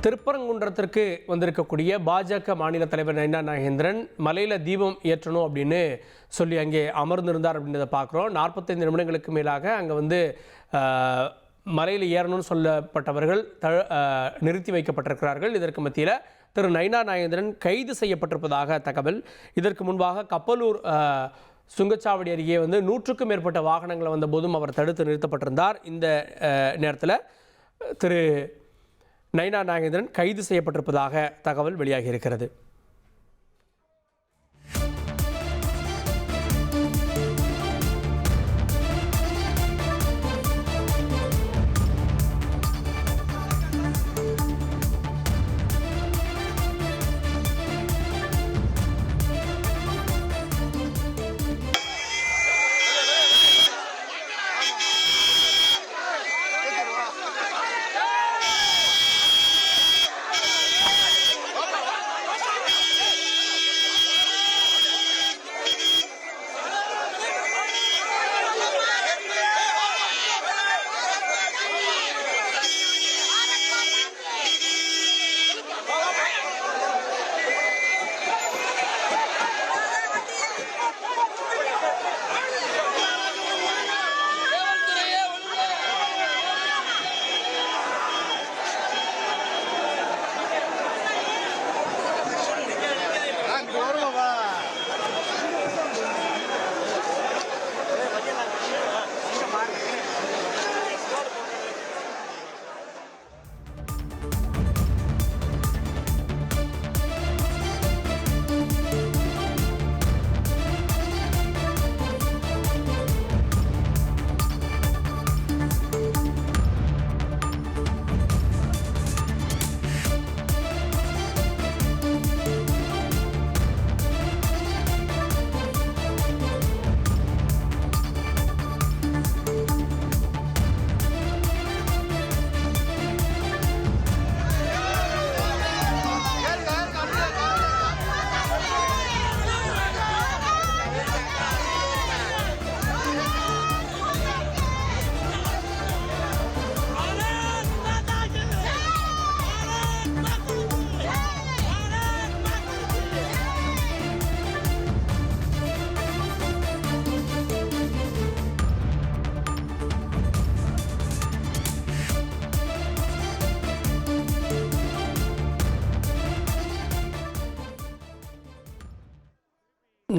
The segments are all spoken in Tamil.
திருப்பரங்குன்றத்திற்கு வந்திருக்கக்கூடிய பாஜக மாநில தலைவர் நைனா நாகேந்திரன் மலையில் தீபம் ஏற்றணும் அப்படின்னு சொல்லி அங்கே அமர்ந்திருந்தார் அப்படின்றத பார்க்குறோம். 45 நிமிடங்களுக்கு மேலாக அங்கே மலையில் ஏறணும்னு சொல்லப்பட்டவர்கள் நிறுத்தி வைக்கப்பட்டிருக்கிறார்கள். இதற்கு மத்தியில் திரு நைனா நாகேந்திரன் கைது செய்யப்பட்டிருப்பதாக தகவல். இதற்கு முன்பாக கப்பலூர் சுங்கச்சாவடி அருகே 100க்கும் மேற்பட்ட வாகனங்கள் வந்த போதும் அவர் தடுத்து நிறுத்தப்பட்டிருந்தார். இந்த நேரத்தில் திரு நைனா நாகேந்திரன் கைது செய்யப்பட்டிருப்பதாக தகவல் வெளியாகி இருக்கிறது.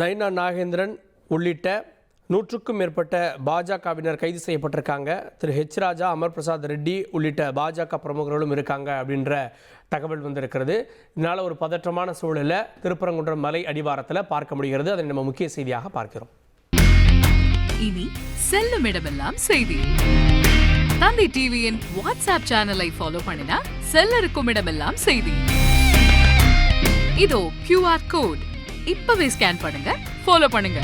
நைனா நாகேந்திரன் உள்ளிட்ட 100க்கும் மேற்பட்ட பாஜகவினர் கைது செய்யப்பட்டிருக்காங்க. திரு ஹெச் ராஜா, அமர் பிரசாத் ரெட்டி உள்ளிட்ட பாஜக பிரமுகர்களும் இருக்காங்க அப்படின்ற தகவல் வந்திருக்கிறது. இதனால் ஒரு பதற்றமான சூழலை திருப்பரங்குன்றம் மலை அடிவாரத்தில் பார்க்க முடிகிறது. அதை நம்ம முக்கிய செய்தியாக பார்க்கிறோம். இனி செல்லும் இடமெல்லாம் செய்தி. தந்தை டிவியின் வாட்ஸ்அப் சேனலை ஃபாலோ பண்ணினா செல்ல இருக்கும் இடமெல்லாம் செய்தி. இதோ QR கோட் இப்பவே ஸ்கேன் பண்ணுங்க, ஃபாலோ பண்ணுங்க.